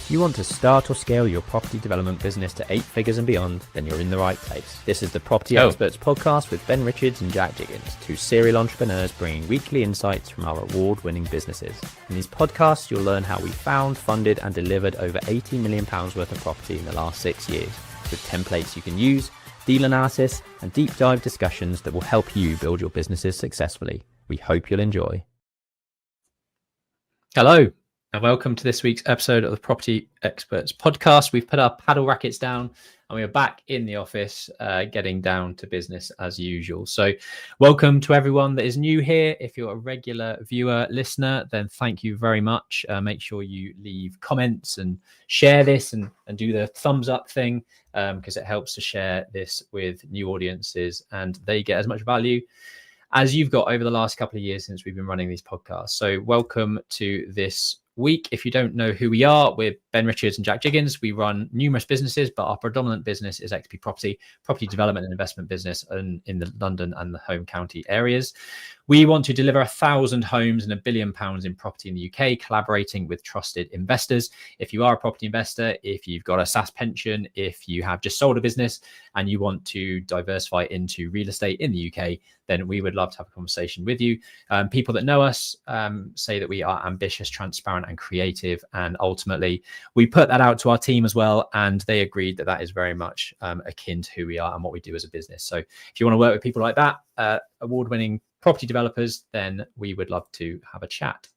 If you want to start or scale your property development business to 8 figures and beyond, then you're in the right place. This is the Property Experts Podcast with Ben Richards and Jack Jiggins, two serial entrepreneurs bringing weekly insights from our award-winning businesses. In these podcasts, you'll learn how we found, funded and delivered over £80 million worth of property in the last 6 years, with templates you can use, deal analysis and deep dive discussions that will help you build your businesses successfully. We hope you'll enjoy. Hello. And welcome to this week's episode of the Property Experts Podcast. We've put our paddle rackets down and we are back in the office, getting down to business as usual. So welcome to everyone that is new here. If you're a regular viewer, listener, then thank you very much. Make sure you leave comments and share this and do the thumbs up thing, because it helps to share this with new audiences and they get as much value as you've got over the last couple of years since we've been running these podcasts. So welcome to this week. If you don't know who we are, we're Ben Richards and Jack Jiggins. We run numerous businesses, but our predominant business is XP property development and investment business in the London and the home county areas. We want to deliver 1,000 homes and £1 billion in property in the UK, collaborating with trusted investors. If you are a property investor, if you've got a SaaS pension, if you have just sold a business and you want to diversify into real estate in the UK, then we would love to have a conversation with you. People that know us say that we are ambitious, transparent and creative. And ultimately, we put that out to our team as well. And they agreed that that is very much akin to who we are and what we do as a business. So if you want to work with people like that, award-winning property developers, then we would love to have a chat.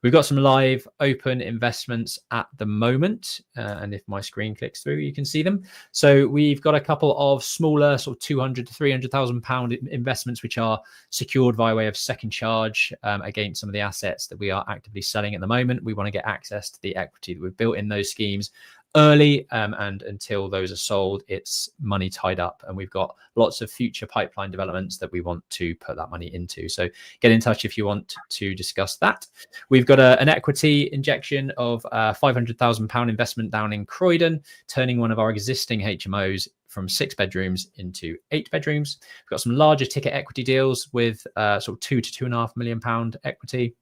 We've got some live open investments at the moment. And if my screen clicks through, you can see them. So we've got a couple of smaller sort of 200 to 300,000 pound investments, which are secured via way of second charge against some of the assets that we are actively selling at the moment. We want to get access to the equity that we've built in those schemes early, and until those are sold, it's money tied up, and we've got lots of future pipeline developments that we want to put that money into. So get in touch if you want to discuss that. We've got an equity injection of £500,000 investment down in Croydon, turning one of our existing HMOs from 6 bedrooms into 8 bedrooms. We've got some larger ticket equity deals with sort of £2 to £2.5 million equity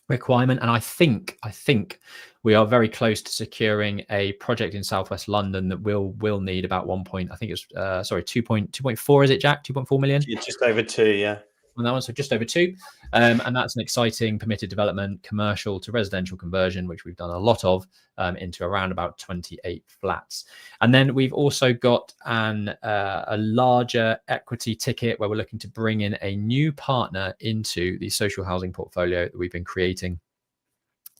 requirement, and I think we are very close to securing a project in southwest London that will need about 2.4, is it, Jack? 2.4 million? Yeah, just over 2, yeah. On that one, so just over 2, and that's an exciting permitted development, commercial to residential conversion, which we've done a lot of, into around about 28 flats. And then we've also got a larger equity ticket where we're looking to bring in a new partner into the social housing portfolio that we've been creating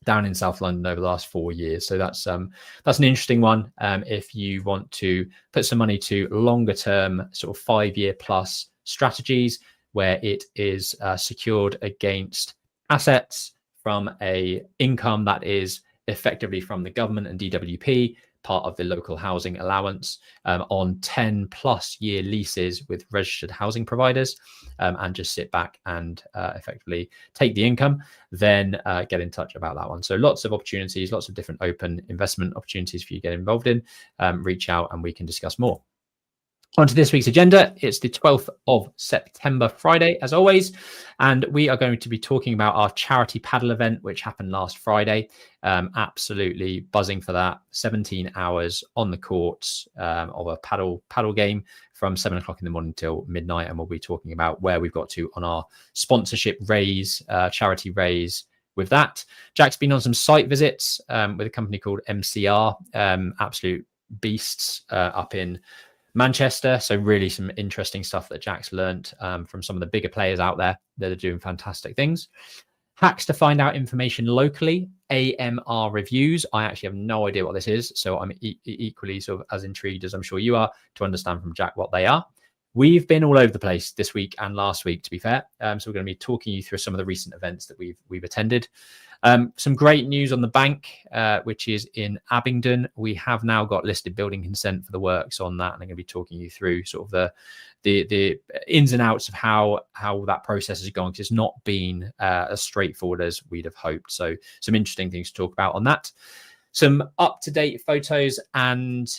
down in South London over the last 4 years. So that's an interesting one. If you want to put some money to longer term, sort of 5-year plus strategies, where it is secured against assets from a income that is effectively from the government and DWP, part of the local housing allowance, on 10+ year leases with registered housing providers, and just sit back and effectively take the income, then get in touch about that one. So lots of opportunities, lots of different open investment opportunities for you to get involved in. Reach out and we can discuss more. On to this week's agenda. It's the 12th of September, Friday, as always, and we are going to be talking about our charity Padel event, which happened last Friday. Absolutely buzzing for that. 17 hours on the courts of a paddle game from 7 o'clock in the morning till midnight, and we'll be talking about where we've got to on our sponsorship raise, charity raise. With that, Jack's been on some site visits with a company called MCR, absolute beasts up in Manchester. So really some interesting stuff that Jack's learned from some of the bigger players out there that are doing fantastic things. Hacks to find out information locally, AMR Reviews. I actually have no idea what this is, so I'm equally sort of as intrigued as I'm sure you are to understand from Jack what they are. We've been all over the place this week and last week, to be fair. So we're going to be talking you through some of the recent events that we've attended. Some great news on the bank, which is in Abingdon. We have now got listed building consent for the works on that, and I'm going to be talking you through sort of the ins and outs of how that process has gone, because it's not been as straightforward as we'd have hoped. So some interesting things to talk about on that. Some up-to-date photos and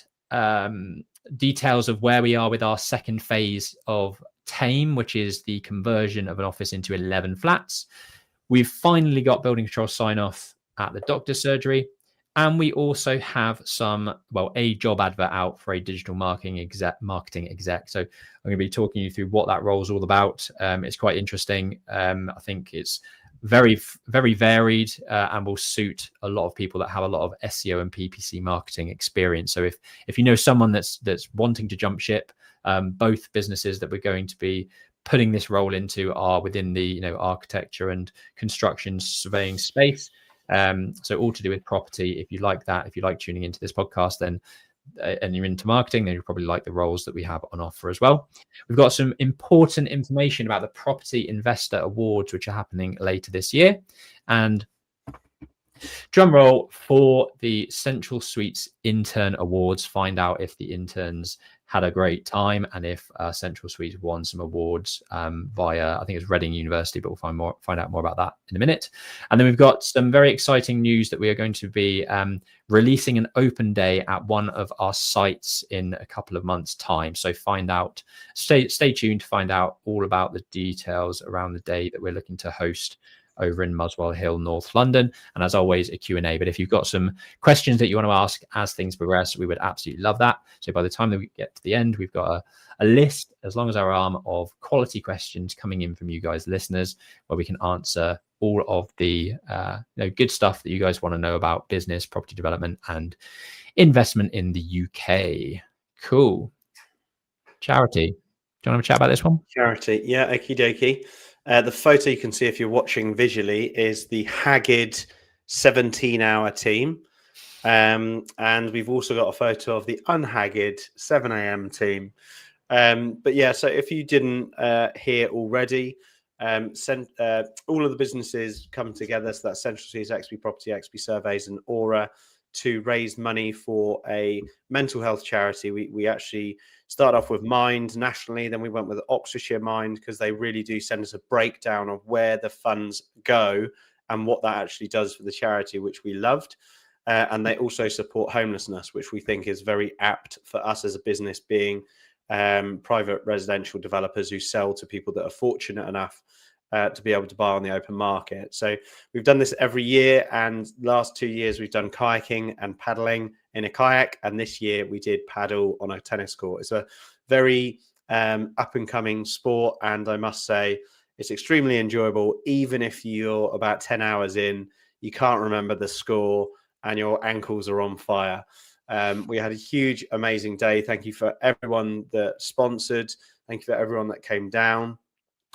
details of where we are with our second phase of Thame, which is the conversion of an office into 11 flats. We've finally got building control sign-off at the doctor's surgery, And we also have a job advert out for a digital marketing exec. So I'm going to be talking you through what that role is all about. It's quite interesting. I think it's very, very varied and will suit a lot of people that have a lot of SEO and PPC marketing experience. So if you know someone that's wanting to jump ship, both businesses that we're going to be putting this role into are within the architecture and construction surveying space. So all to do with property. If you like that, if you like tuning into this podcast, then and you're into marketing, then you probably like the roles that we have on offer as well. We've got some important information about the Property Investor Awards, which are happening later this year. And drum roll for the Central Suites Intern Awards. Find out if the interns had a great time and if Central Suites won some awards via, I think it's Reading University, but we'll find out more about that in a minute. And then we've got some very exciting news that we are going to be releasing an open day at one of our sites in a couple of months' time. So stay tuned to find out all about the details around the day that we're looking to host over in Muswell Hill, North London. And as always, a Q&A. But if you've got some questions that you want to ask as things progress, we would absolutely love that. So by the time that we get to the end, we've got a list, as long as our arm, of quality questions coming in from you guys, listeners, where we can answer all of the good stuff that you guys want to know about business, property development, and investment in the UK. Cool. Charity, do you want to have a chat about this one? Charity, yeah, okie dokie. The photo you can see if you're watching visually is the haggard 17-hour team. And we've also got a photo of the unhaggard 7 a.m. team. But yeah, so if you didn't hear already, all of the businesses come together. So that's Central Suites, XP Property, XP Surveys, and Aura, to raise money for a mental health charity. We actually started off with Mind nationally, then we went with Oxfordshire Mind, because they really do send us a breakdown of where the funds go and what that actually does for the charity, which we loved. And they also support homelessness, which we think is very apt for us as a business, being private residential developers who sell to people that are fortunate enough to be able to buy on the open market. So we've done this every year, and last 2 years we've done kayaking and paddling in a kayak, and this year we did paddle on a tennis court. It's a very up and coming sport, and I must say it's extremely enjoyable. Even if you're about 10 hours in, you can't remember the score and your ankles are on fire. We had a huge, amazing day. Thank you for everyone that sponsored. Thank you for everyone that came down.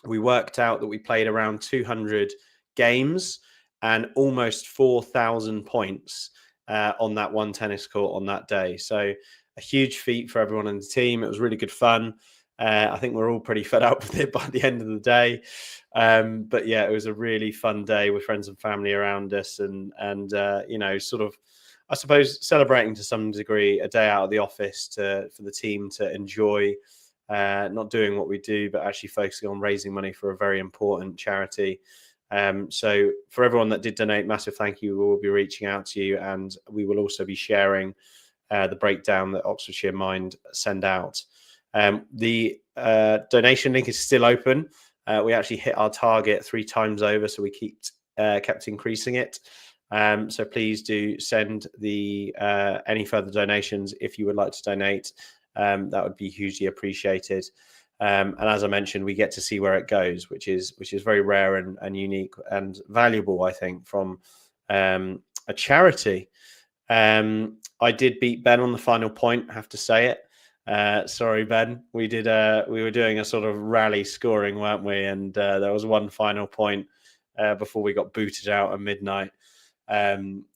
We worked out that we played around 200 games and almost 4,000 points on that one tennis court on that day. So a huge feat for everyone in the team. It was really good fun. I think we're all pretty fed up with it by the end of the day. But yeah, it was a really fun day with friends and family around us, and sort of, I suppose, celebrating to some degree a day out of the office for the team to enjoy. Not doing what we do, but actually focusing on raising money for a very important charity. So for everyone that did donate, massive thank you. We will be reaching out to you, and we will also be sharing the breakdown that Oxfordshire Mind send out. The donation link is still open. We actually hit our target 3 times over, so we kept increasing it. So please do send any further donations if you would like to donate. That would be hugely appreciated. And as I mentioned, we get to see where it goes, which is very rare and unique and valuable, I think, from a charity. I did beat Ben on the final point, I have to say it. Sorry, Ben. We were doing a sort of rally scoring, weren't we? And there was one final point before we got booted out at midnight.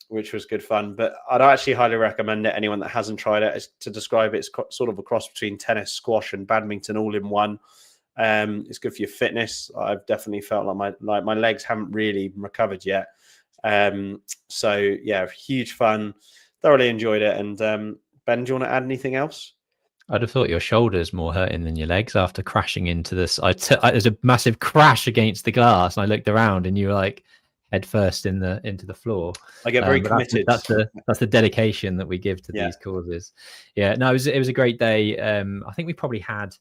Which was good fun. But I'd actually highly recommend it. Anyone that hasn't tried it, to describe it, it's sort of a cross between tennis, squash, and badminton all in one. It's good for your fitness. I've definitely felt like my legs haven't really recovered yet. So yeah, huge fun. Thoroughly enjoyed it. And Ben, do you want to add anything else? I'd have thought your shoulders more hurting than your legs after crashing into this. There's a massive crash against the glass, and I looked around, and you were like head first into the floor. I get very committed. That's the dedication that we give to these causes. Yeah, no, it was a great day. I think we probably had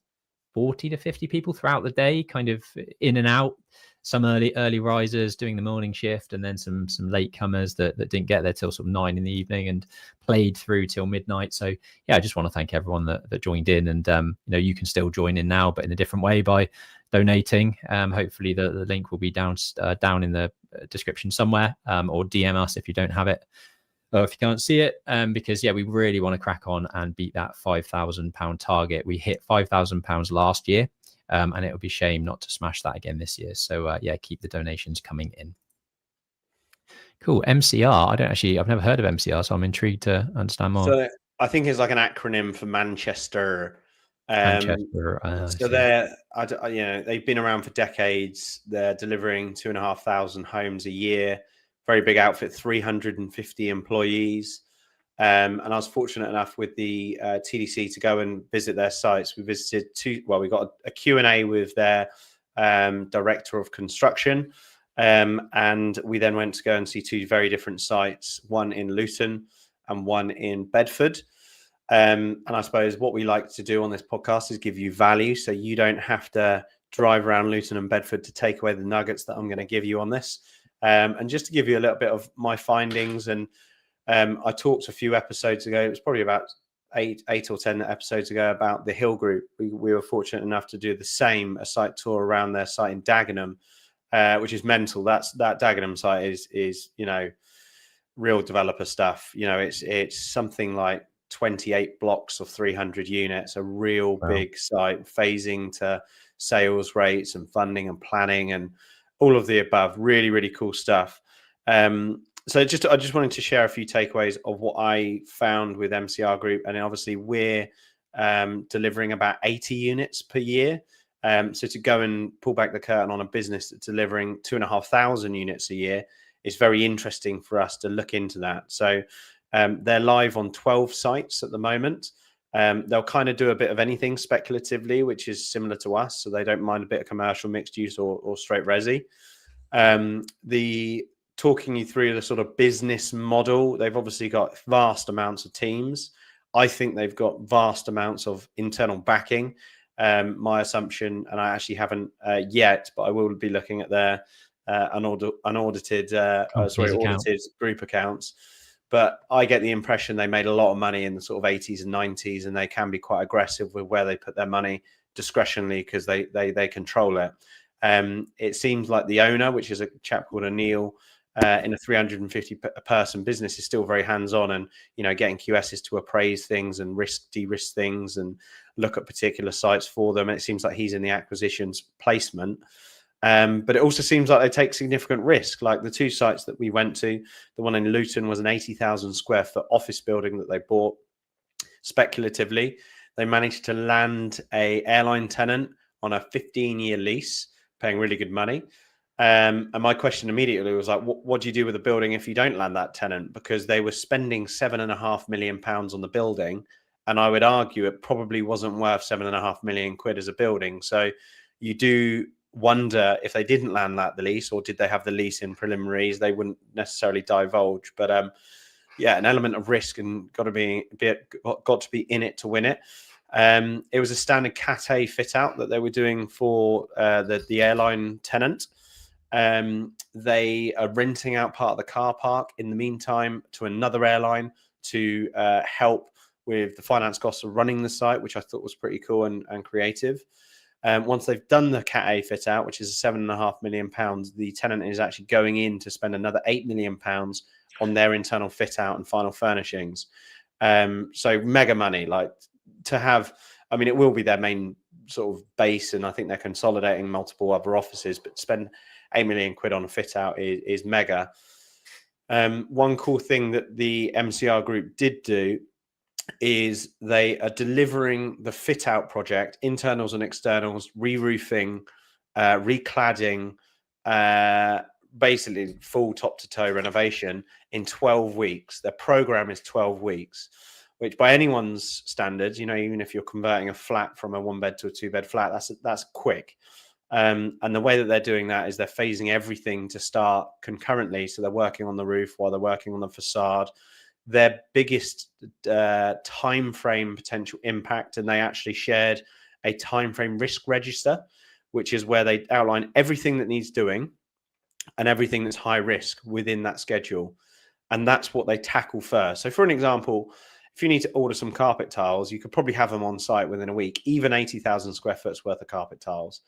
40 to 50 people throughout the day, kind of in and out. Some early risers doing the morning shift, and then some late comers that didn't get there till sort of 9 in the evening and played through till midnight. So yeah, I just want to thank everyone that joined in, and you can still join in now, but in a different way by donating. Hopefully the link will be down in the description somewhere, or DM us if you don't have it. Or if you can't see it, because we really want to crack on and beat that £5,000 target. We hit £5,000 last year, and it would be shame not to smash that again this year. So keep the donations coming in. Cool. MCR. I've never heard of MCR, so I'm intrigued to understand more. So I think it's like an acronym for Manchester. So they've been around for decades. They're delivering 2,500 homes a year. Very big outfit, 350 employees. And I was fortunate enough with the TDC to go and visit their sites. We visited we got a Q&A with their director of construction. And we then went to go and see 2 very different sites, one in Luton and one in Bedford. And I suppose what we like to do on this podcast is give you value. So you don't have to drive around Luton and Bedford to take away the nuggets that I'm going to give you on this. And just to give you a little bit of my findings, and I talked a few episodes ago, it was probably about eight or 10 episodes ago, about the Hill Group. We were fortunate enough to do a site tour around their site in Dagenham, which is mental. That Dagenham site is real developer stuff. It's something like 28 blocks of 300 units, a real big site, phasing to sales rates and funding and planning and all of the above. Really, really cool stuff. So I just wanted to share a few takeaways of what I found with MCR Group. And obviously we're delivering about 80 units per year. So to go and pull back the curtain on a business that's delivering 2,500 units a year is very interesting for us to look into that. So they're live on 12 sites at the moment. They'll kind of do a bit of anything speculatively, which is similar to us. So they don't mind a bit of commercial, mixed use, or straight resi. Talking you through the sort of business model, they've obviously got vast amounts of teams. I think they've got vast amounts of internal backing. My assumption, and I actually haven't yet, but I will be looking at their audited group accounts. But I get the impression they made a lot of money in the sort of 80s and 90s, and they can be quite aggressive with where they put their money discretionally because they control it. It seems like the owner, which is a chap called Anil, in a 350 person business, is still very hands-on, and getting QSs to appraise things and de-risk things and look at particular sites for them. And it seems like he's in the acquisitions placement. But it also seems like they take significant risk. Like the 2 sites that we went to, the one in Luton was an 80,000 square foot office building that they bought speculatively. They managed to land a airline tenant on a 15-year lease, paying really good money. And my question immediately was like, what do you do with a building if you don't land that tenant? Because they were spending £7.5 million on the building. And I would argue it probably wasn't worth £7.5 million as a building. So you do wonder if they didn't land the lease, or did they have the lease in preliminaries? They wouldn't necessarily divulge, but an element of risk, and got to be in it to win it. It was a standard Cat A fit out that they were doing for the airline tenant. They are renting out part of the car park in the meantime to another airline to help with the finance costs of running the site, which I thought was pretty cool and creative. Once they've done the Cat A fit out, which is £7.5 million, the tenant is actually going in to spend another £8 million on their internal fit out and final furnishings. So mega money, like to have. I mean, it will be their main sort of base, and I think they're consolidating multiple other offices, but spend £8 million on a fit out is mega. One cool thing that the MCR Group did do is they are delivering the fit out project, internals and externals, re-roofing, recladding, basically full top to toe renovation in 12 weeks. Their program is 12 weeks, which by anyone's standards, even if you're converting a flat from a 1-bed to a 2-bed flat, that's quick. And the way that they're doing that is they're phasing everything to start concurrently. So they're working on the roof while they're working on the facade. Their biggest time frame potential impact, and they actually shared a timeframe risk register, which is where they outline everything that needs doing and everything that's high risk within that schedule. And that's what they tackle first. So for an example, if you need to order some carpet tiles, you could probably have them on site within a week, even 80,000 square foot worth of carpet tiles.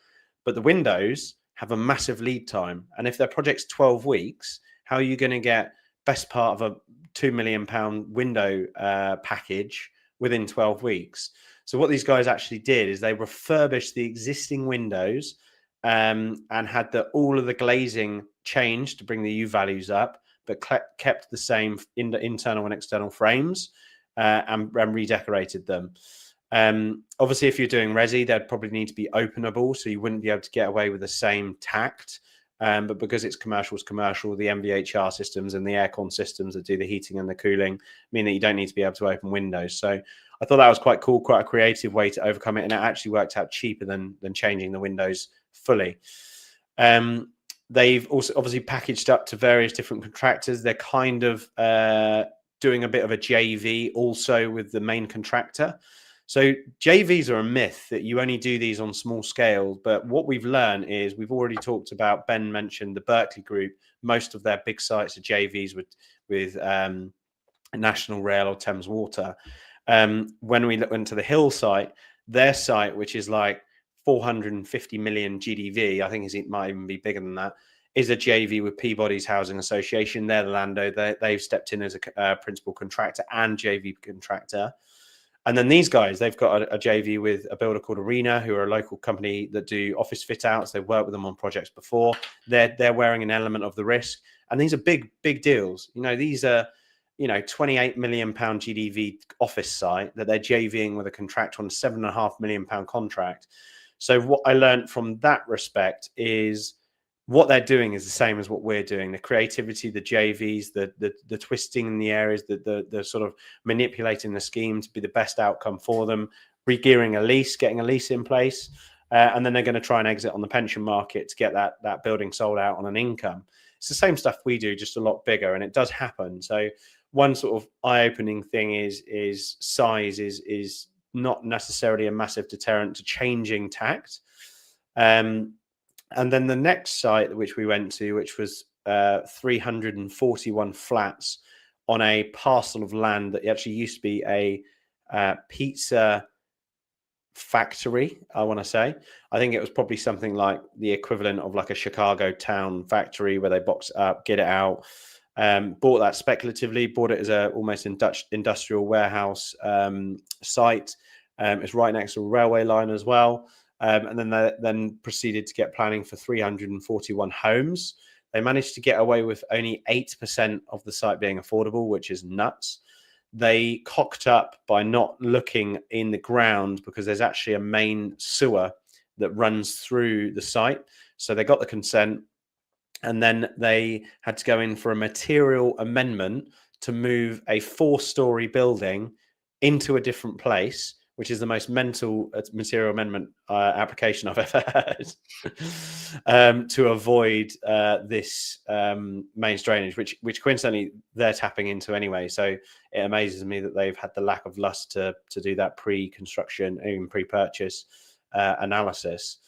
But the windows have a massive lead time. And if their project's 12 weeks, how are you going to get best part of a £2 million window package within 12 weeks? So what these guys actually did is they refurbished the existing windows and had all of the glazing changed to bring the U values up, but kept the same internal and external frames and redecorated them. Obviously, if you're doing resi, they'd probably need to be openable, so you wouldn't be able to get away with the same tact. But because it's commercial, the MVHR systems and the aircon systems that do the heating and the cooling mean that you don't need to be able to open windows. So I thought that was quite cool, quite a creative way to overcome it, and it actually worked out cheaper than changing the windows fully. They've also obviously packaged up to various different contractors. They're kind of doing a bit of a JV also with the main contractor. So JVs are a myth that you only do these on small scale. But what we've learned is we've already talked about, Ben mentioned the Berkeley Group. Most of their big sites are JVs with National Rail or Thames Water. When we went to the Hill site, their site, which is like 450 million GDV, I think it might even be bigger than that, is a JV with Peabody's Housing Association. They're the landowner. They've stepped in as a principal contractor and JV contractor. And then these guys, they've got a JV with a builder called Arena, who are a local company that do office fit outs. They've worked with them on projects before. They're wearing an element of the risk. And these are big deals. These are, 28 million pound GDV office site that they're JVing with a contractor on a £7.5 million contract. So what I learned from that respect is what they're doing is the same as what we're doing. The creativity, the JVs, the twisting in the areas, the sort of manipulating the scheme to be the best outcome for them, re-gearing a lease, getting a lease in place, and then they're going to try and exit on the pension market to get that building sold out on an income. It's the same stuff we do, just a lot bigger, and it does happen. So one sort of eye-opening thing is size is not necessarily a massive deterrent to changing tact. And then the next site which we went to, which was 341 flats on a parcel of land that actually used to be a pizza factory, I want to say. I think it was probably something like the equivalent of like a Chicago town factory where they box it up, get it out. Bought that speculatively, bought it as a almost industrial warehouse site. It's right next to a railway line as well. And then proceeded to get planning for 341 homes. They managed to get away with only 8% of the site being affordable, which is nuts. They cocked up by not looking in the ground because there's actually a main sewer that runs through the site. So they got the consent, and then they had to go in for a material amendment to move a 4-story building into a different place, which is the most mental material amendment application I've ever heard, to avoid this mains drainage, which coincidentally they're tapping into anyway. So it amazes me that they've had the lack of lust to do that pre-construction, even pre-purchase analysis.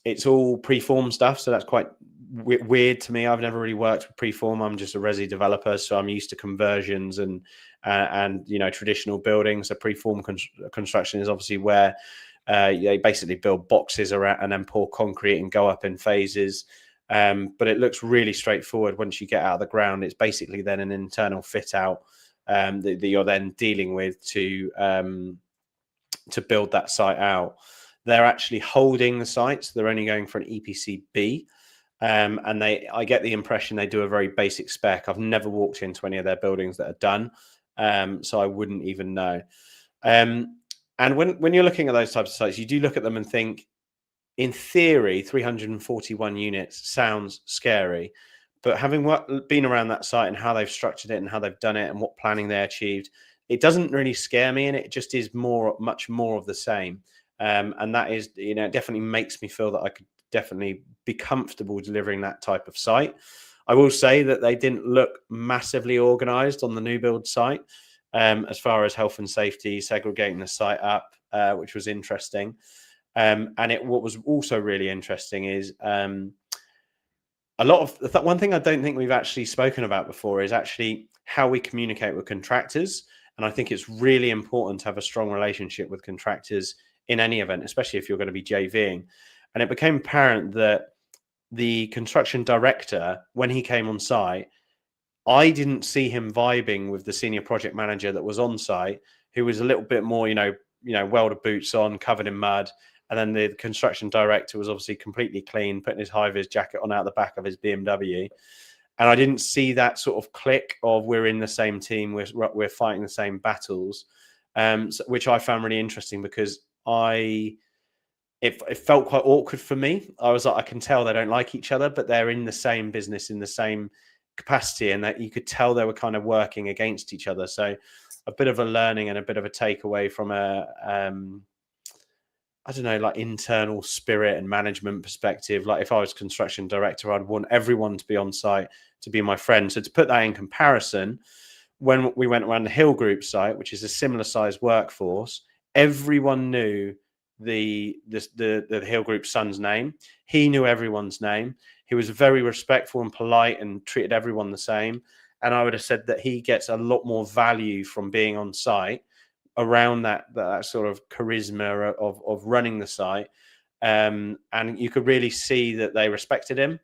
It's all pre-form stuff, so that's quite weird to me. I've never really worked with pre-form. I'm just a resi developer, so I'm used to conversions and traditional buildings. So pre-form construction is obviously where they basically build boxes around and then pour concrete and go up in phases. But it looks really straightforward once you get out of the ground. It's basically then an internal fit out that you're then dealing with to build that site out. They're actually holding the site, so they're only going for an EPC B. And I get the impression they do a very basic spec. I've never walked into any of their buildings that are done, so I wouldn't even know. And when you're looking at those types of sites, you do look at them and think, in theory, 341 units sounds scary. But having been around that site and how they've structured it and how they've done it and what planning they achieved, it doesn't really scare me, and it just is much more of the same. And that is, it definitely makes me feel that I could definitely be comfortable delivering that type of site. I will say that they didn't look massively organized on the new build site. as far as health and safety, segregating the site up, which was interesting. And what was also really interesting is a lot of one thing I don't think we've actually spoken about before is actually how we communicate with contractors. And I think it's really important to have a strong relationship with contractors in any event, especially if you're going to be JVing. And it became apparent that the construction director, when he came on site, I didn't see him vibing with the senior project manager that was on site, who was a little bit more, welder boots on, covered in mud. And then the construction director was obviously completely clean, putting his high-vis jacket on out the back of his BMW. And I didn't see that sort of click of we're in the same team, we're fighting the same battles, which I found really interesting because it felt quite awkward for me. I was like, I can tell they don't like each other, but they're in the same business, in the same capacity, and that you could tell they were kind of working against each other. So a bit of a learning and a bit of a takeaway from I don't know, like internal spirit and management perspective. Like if I was construction director, I'd want everyone to be on site to be my friend. So to put that in comparison, when we went around the Hill Group site, which is a similar size workforce, everyone knew the Hill Group son's name. He knew everyone's name. He was very respectful and polite and treated everyone the same. And I would have said that he gets a lot more value from being on site around that sort of charisma of running the site. And you could really see that they respected him,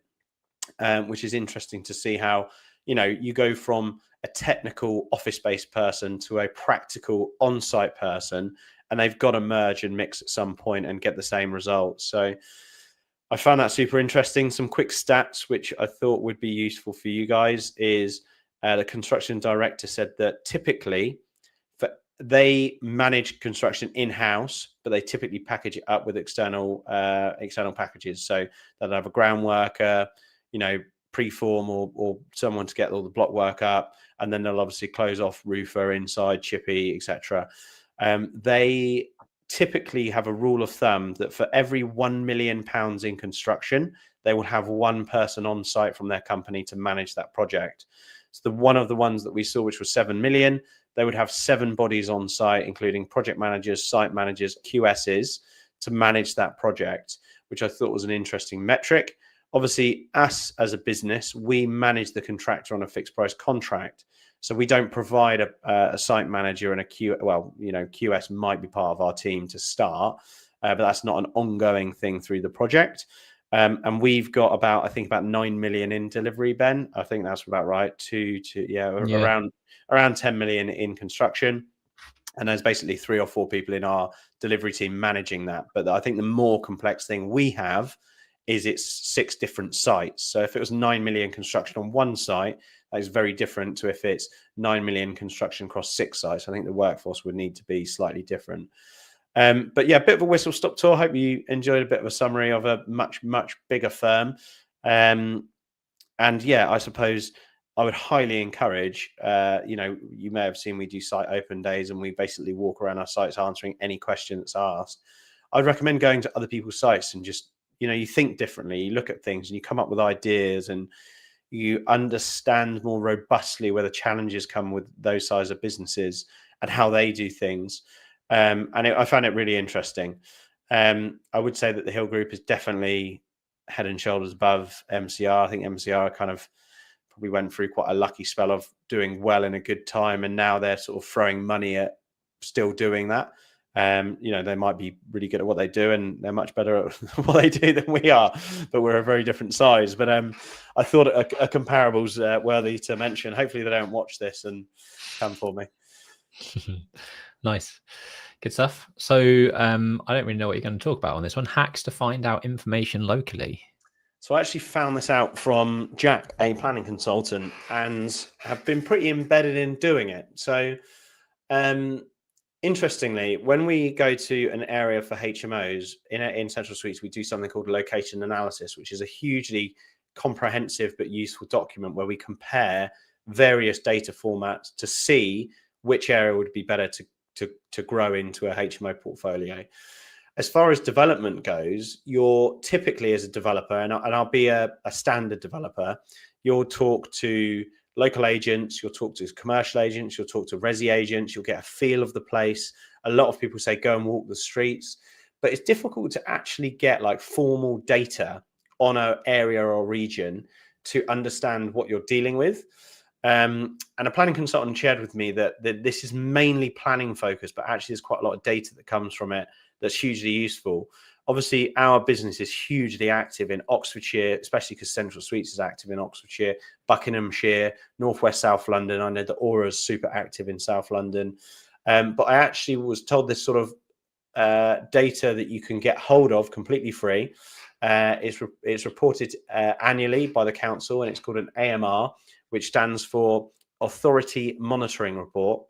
which is interesting to see how, you go from a technical office-based person to a practical on-site person, and they've got to merge and mix at some point and get the same results. So I found that super interesting. Some quick stats, which I thought would be useful for you guys, is the construction director said that typically they manage construction in-house, but they typically package it up with external packages. So they'll have a ground worker, preform or someone to get all the block work up, and then they'll obviously close off roofer, inside, chippy, etc. They typically have a rule of thumb that for every £1 million in construction, they will have one person on site from their company to manage that project. So one of the ones that we saw, which was 7 million, they would have 7 bodies on site, including project managers, site managers, QSs, to manage that project, which I thought was an interesting metric. Obviously, us as a business, we manage the contractor on a fixed price contract. So we don't provide a site manager and QS might be part of our team to start, but that's not an ongoing thing through the project. And we've got about 9 million in delivery, Ben. I think that's about right. Around 10 million in construction. And there's basically 3 or 4 people in our delivery team managing that. But I think the more complex thing we have is it's 6 different sites. So if it was 9 million construction on one site, that is very different to if it's 9 million construction across 6 sites. I think the workforce would need to be slightly different. But yeah, a bit of a whistle-stop tour. I hope you enjoyed a bit of a summary of a much, much bigger firm. And yeah, I suppose I would highly encourage, you may have seen we do site open days and we basically walk around our sites answering any question that's asked. I'd recommend going to other people's sites and just, you think differently, you look at things and you come up with ideas and you understand more robustly where the challenges come with those size of businesses and how they do things. I found it really interesting. I would say that the Hill Group is definitely head and shoulders above MCR. I think MCR kind of probably went through quite a lucky spell of doing well in a good time, and now they're sort of throwing money at still doing that. They might be really good at what they do, and they're much better at what they do than we are, but we're a very different size. But I thought a comparable's worthy to mention. Hopefully they don't watch this and come for me. Nice. Good stuff. So I don't really know what you're going to talk about on this one. Hacks to find out information locally. So I actually found this out from Jack, a planning consultant, and have been pretty embedded in doing it. So interestingly, when we go to an area for HMOs in Central Suites, we do something called location analysis, which is a hugely comprehensive but useful document where we compare various data formats to see which area would be better to grow into a HMO portfolio. As far as development goes, you're typically, as a developer, and I'll be a standard developer, you'll talk to local agents, you'll talk to commercial agents, you'll talk to resi agents, you'll get a feel of the place. A lot of people say go and walk the streets, but it's difficult to actually get like formal data on an area or region to understand what you're dealing with. And a planning consultant shared with me that this is mainly planning focused, but actually there's quite a lot of data that comes from it that's hugely useful. Obviously, our business is hugely active in Oxfordshire, especially because Central Suites is active in Oxfordshire, Buckinghamshire, Northwest South London. I know that Aura is super active in South London. But I actually was told this sort of data that you can get hold of completely free. It's reported annually by the council, and it's called an AMR, which stands for Authority Monitoring Report.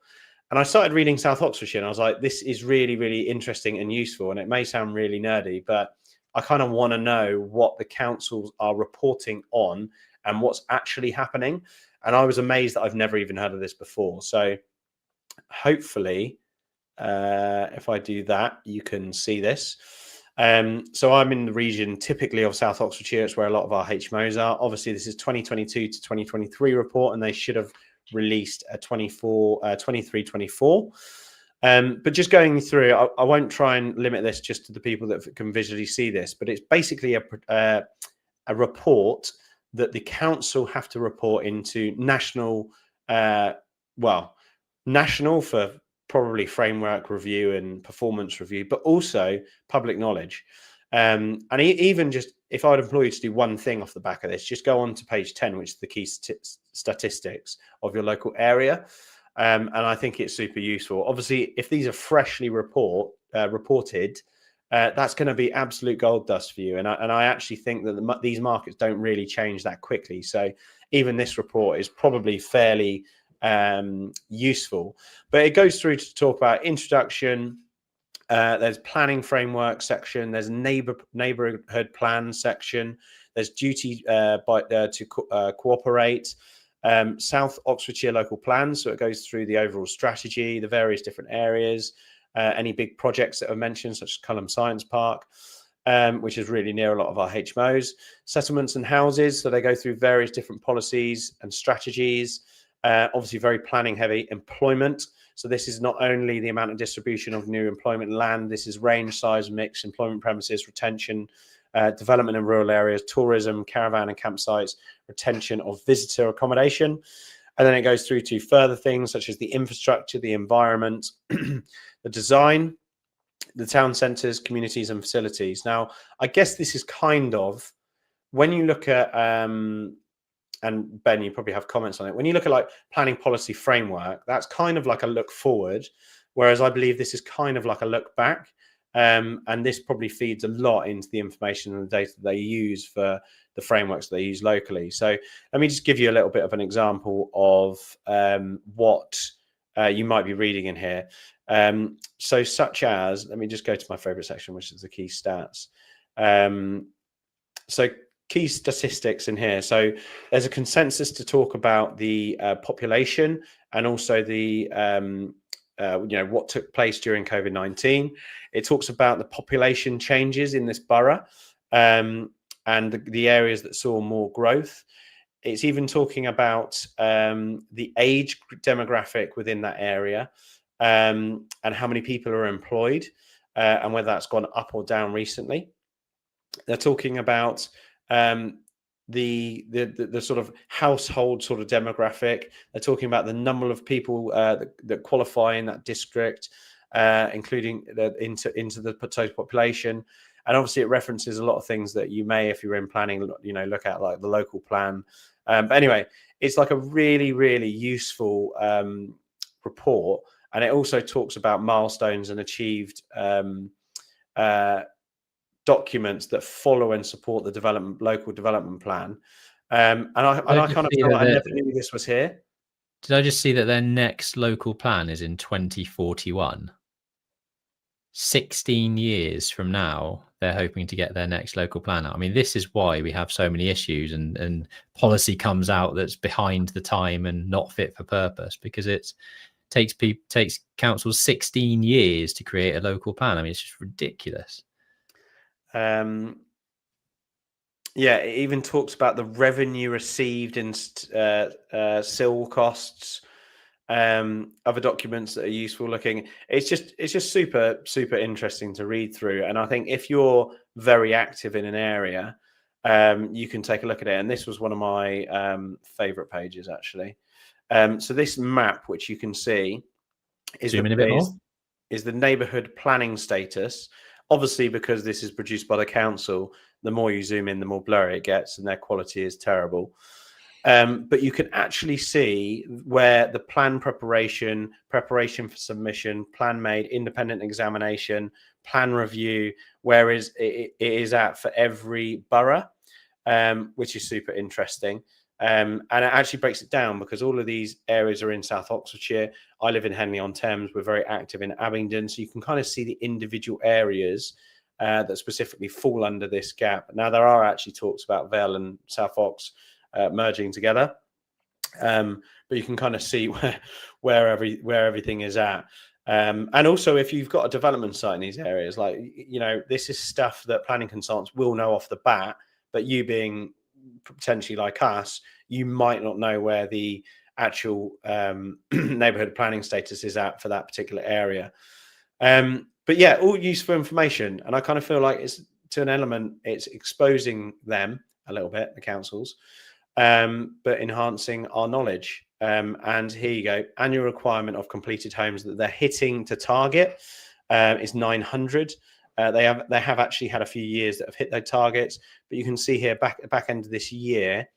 And I started reading South Oxfordshire, and I was like, this is really, really interesting and useful. And it may sound really nerdy, but I kind of want to know what the councils are reporting on and what's actually happening. And I was amazed that I've never even heard of this before. So hopefully, if I do that, you can see this. So I'm in the region typically of South Oxfordshire. It's where a lot of our HMOs are. Obviously, this is 2022 to 2023 report, and they should have released a 23-24. But just going through, I won't try and limit this just to the people that can visually see this, but it's basically a report that the council have to report into national, national for probably framework review and performance review, but also public knowledge. And even just if I'd employ you to do one thing off the back of this, just go on to page 10, which is the key statistics of your local area. And I think it's super useful. Obviously, if these are freshly reported, that's going to be absolute gold dust for you. And I actually think that these markets don't really change that quickly. So even this report is probably fairly useful. But it goes through to talk about introduction. There's planning framework section. There's neighborhood plan section. There's duty to cooperate. South Oxfordshire local plans. So it goes through the overall strategy, the various different areas, any big projects that are mentioned, such as Culham Science Park, which is really near a lot of our HMOs. Settlements and houses. So they go through various different policies and strategies. Obviously, very planning heavy. Employment. So this is not only the amount of distribution of new employment land, this is range, size, mix, employment premises, retention, development in rural areas, tourism, caravan and campsites, retention of visitor accommodation. And then it goes through to further things such as the infrastructure, the environment, the design, the town centres, communities and facilities. Now, I guess this is kind of, when you look at, and Ben, you probably have comments on it. When you look at like planning policy framework, that's kind of like a look forward, whereas I believe this is kind of like a look back. And this probably feeds a lot into the information and the data they use for the frameworks they use locally. So let me just give you a little bit of an example of what you might be reading in here. So such as, let me just go to my favorite section, which is the key stats. So key statistics in here. So there's a consensus to talk about the population and also the what took place during COVID-19. It talks about the population changes in this borough and the areas that saw more growth. It's even talking about the age demographic within that area and how many people are employed and whether that's gone up or down recently. They're talking about the sort of household sort of demographic. They're talking about the number of people that qualify in that district, including into the total population. And obviously it references a lot of things that you may, if you're in planning, look at, like the local plan. But anyway, it's like a really, really useful report. And it also talks about milestones and achieved documents that follow and support the local development plan. And I kind of feel like I never knew this was here. Did I just see that their next local plan is in 2041? 16 years from now, they're hoping to get their next local plan out. I mean, this is why we have so many issues and policy comes out that's behind the time and not fit for purpose, because it takes councils 16 years to create a local plan. I mean, it's just ridiculous. Yeah, it even talks about the revenue received and SIL costs, other documents that are useful looking. It's just super, super interesting to read through. And I think if you're very active in an area, you can take a look at it. And this was one of my favorite pages, actually. So this map, which you can see, is Zoom in a bit more. Is the neighbourhood planning status. Obviously, because this is produced by the council, the more you zoom in, the more blurry it gets, and their quality is terrible. But you can actually see where the plan preparation for submission, plan made, independent examination, plan review, where it is at for every borough, which is super interesting. And it actually breaks it down because all of these areas are in South Oxfordshire. I live in Henley-on-Thames. We're very active in Abingdon. So you can kind of see the individual areas that specifically fall under this gap. Now, there are actually talks about Vale and South Ox merging together. But you can kind of see where everything is at. And also, if you've got a development site in these areas, like, this is stuff that planning consultants will know off the bat, but you being potentially like us, you might not know where the actual neighborhood planning status is at for that particular area. But yeah, all useful information. And I kind of feel like it's, to an element, it's exposing them a little bit, the councils, but enhancing our knowledge. And here you go. Annual requirement of completed homes that they're hitting to target is 900. They have actually had a few years that have hit their targets, but you can see here back end of this year,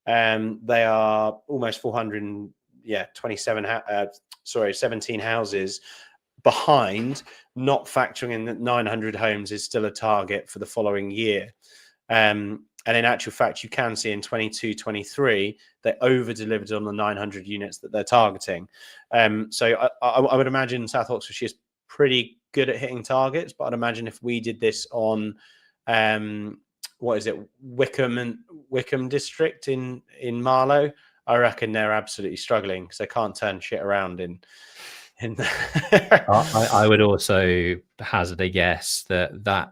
they are almost 17 houses behind, not factoring in that 900 homes is still a target for the following year. And in actual fact, you can see in 22-23, they over-delivered on the 900 units that they're targeting. So I would imagine South Oxfordshire is pretty good at hitting targets, but I'd imagine if we did this on Wickham district in Marlow, I reckon they're absolutely struggling because they can't turn shit around in I would also hazard a guess that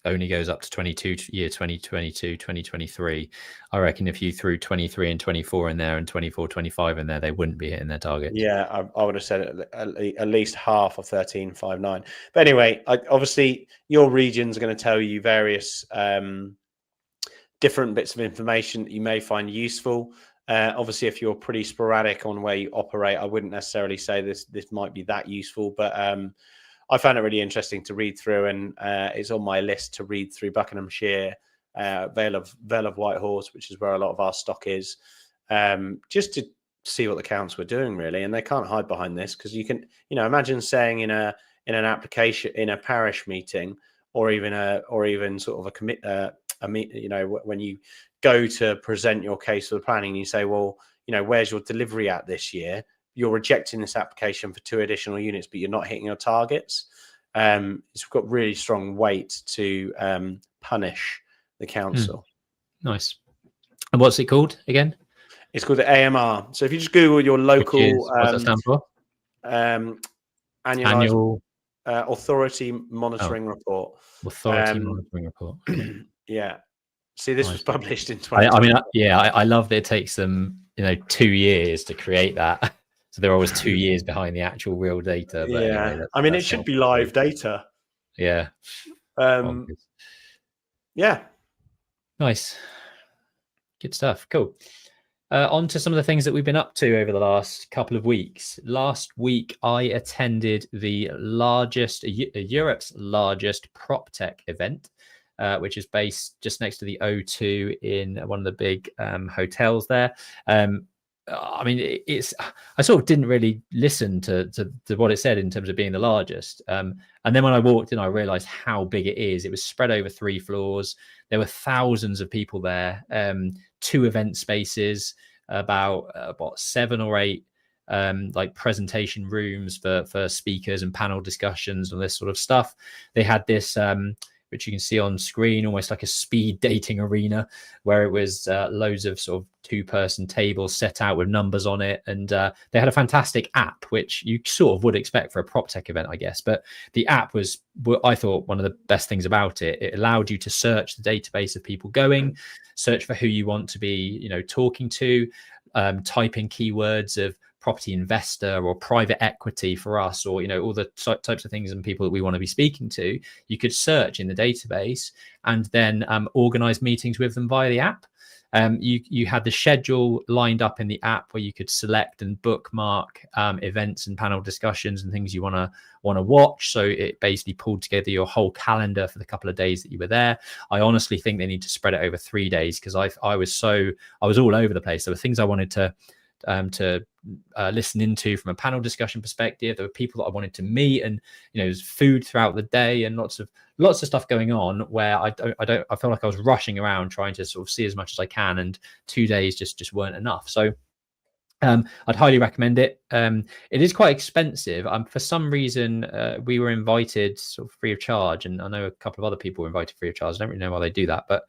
only goes up to 2022, 2023. I reckon if you threw 23 and 24 in there and 24, 25 in there, they wouldn't be hitting their target. Yeah, I would have said at least half of 1359. But anyway, obviously your region's going to tell you various different bits of information that you may find useful. Obviously, if you're pretty sporadic on where you operate, I wouldn't necessarily say this might be that useful, but I found it really interesting to read through, and it's on my list to read through Buckinghamshire, Vale of Whitehorse, which is where a lot of our stock is, just to see what the counts were doing, really. And they can't hide behind this because you can, imagine saying in an application in a parish meeting, or even sort of a commit, when you go to present your case for the planning, you say, well, where's your delivery at this year? You're rejecting this application for 2 additional units, but you're not hitting your targets. It's got really strong weight to punish the council. Nice. And what's it called again? It's called the AMR. So if you just Google your local, what's that stand for? Annual Authority Monitoring Report. Authority Monitoring Report. Yeah. See, this was published in 2020. I love that it takes them 2 years to create that. So they're always 2 years behind the actual real data. But anyway, it should be live data. Yeah. Yeah. Nice. Good stuff. Cool. On to some of the things that we've been up to over the last couple of weeks. Last week, I attended the Europe's largest PropTech event, which is based just next to the O2 in one of the big hotels there. I mean, I sort of didn't really listen to what it said in terms of being the largest. And then when I walked in, I realized how big it is. It was spread over 3 floors. There were thousands of people there, 2 event spaces, about 7 or 8 like presentation rooms for speakers and panel discussions and this sort of stuff. They had this which you can see on screen, almost like a speed dating arena, where it was loads of sort of 2-person tables set out with numbers on it. And they had a fantastic app, which you sort of would expect for a PropTech event, I guess. But the app was, I thought, one of the best things about it. It allowed you to search the database of people going, search for who you want to be, talking to, type in keywords of property investor or private equity for us, or all the types of things and people that we want to be speaking to. You could search in the database and then organize meetings with them via the app. You had the schedule lined up in the app where you could select and bookmark events and panel discussions and things you want to watch. So it basically pulled together your whole calendar for the couple of days that you were there. I honestly think they need to spread it over 3 days, because I was all over the place. Of things I wanted to listen into from a panel discussion perspective. There were people that I wanted to meet, and there's food throughout the day and lots of stuff going on, where I felt like I was rushing around trying to sort of see as much as I can, and 2 days just weren't enough. So I'd highly recommend it. It is quite expensive. For some reason, we were invited sort of free of charge, and I know a couple of other people were invited free of charge. I don't really know why they do that, but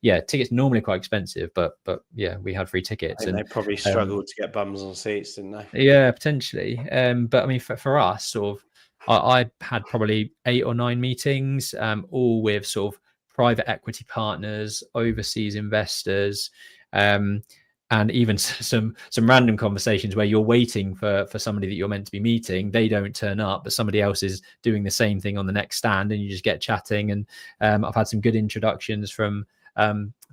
yeah, tickets normally quite expensive, but yeah, we had free tickets. And they probably struggled to get bums on seats, didn't they? Yeah, potentially. But I mean, for us, sort of, I had probably 8 or 9 meetings, all with sort of private equity partners, overseas investors, and even some random conversations where you're waiting for somebody that you're meant to be meeting. They don't turn up, but somebody else is doing the same thing on the next stand, and you just get chatting. And I've had some good introductions from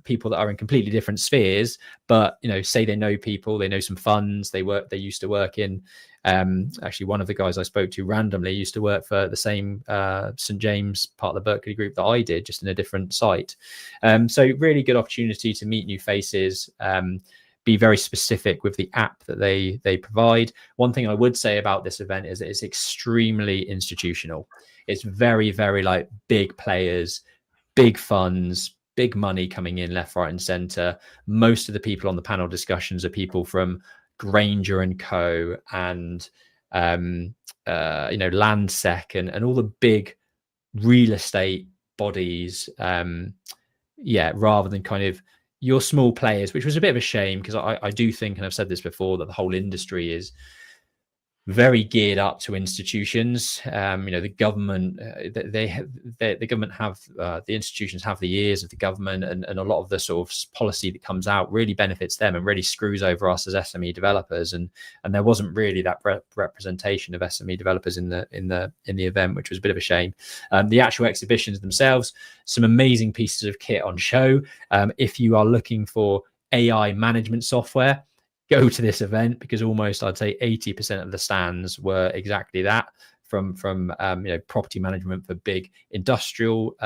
people that are in completely different spheres, but say they know people, they know some funds, they used to work in, actually one of the guys I spoke to randomly used to work for the same St. James part of the Berkeley group that I did, just in a different site. So really good opportunity to meet new faces, be very specific with the app that they provide. One thing I would say about this event is that it's extremely institutional. It's very, very like big players, big funds, big money coming in left, right, and center. Most of the people on the panel discussions are people from Granger and Co. and Landsec and all the big real estate bodies. Rather than kind of your small players, which was a bit of a shame, because I do think, and I've said this before, that the whole industry is very geared up to institutions. The government, the government have the institutions have the ears of the government, and a lot of the sort of policy that comes out really benefits them and really screws over us as SME developers. And there wasn't really that representation of SME developers in the event, which was a bit of a shame. The actual exhibitions themselves, some amazing pieces of kit on show. If you are looking for AI management software, go to this event, because almost, I'd say 80% of the stands were exactly that, from property management for big industrial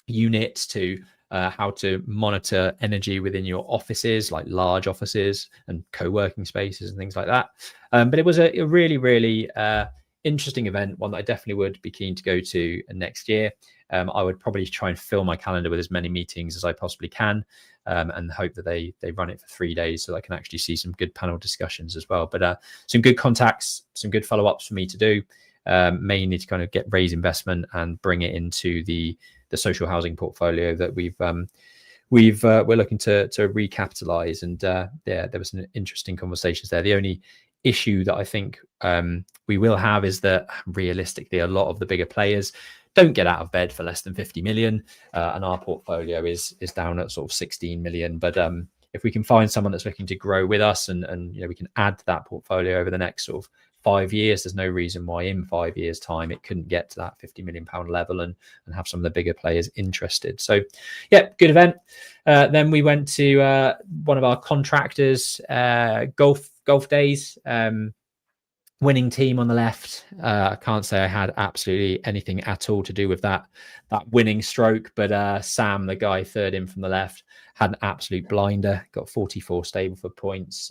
units to how to monitor energy within your offices, like large offices and co-working spaces and things like that. But it was a really, really interesting event, one that I definitely would be keen to go to next year. I would probably try and fill my calendar with as many meetings as I possibly can, and hope that they run it for 3 days so that I can actually see some good panel discussions as well. But some good contacts, some good follow-ups for me to do, mainly to kind of raise investment and bring it into the social housing portfolio that we're looking to recapitalize. And there was some interesting conversations there. The only issue that I think we will have is that realistically, a lot of the bigger players don't get out of bed for less than 50 million, and our portfolio is down at sort of 16 million. But if we can find someone that's looking to grow with us, and we can add to that portfolio over the next sort of 5 years, there's no reason why in 5 years' time it couldn't get to that 50 million pound level and have some of the bigger players interested. So yeah, good event. Then we went to one of our contractors' golf days. Winning team on the left. I can't say I had absolutely anything at all to do with that winning stroke, but Sam, the guy third in from the left, had an absolute blinder, got 44 Stableford points,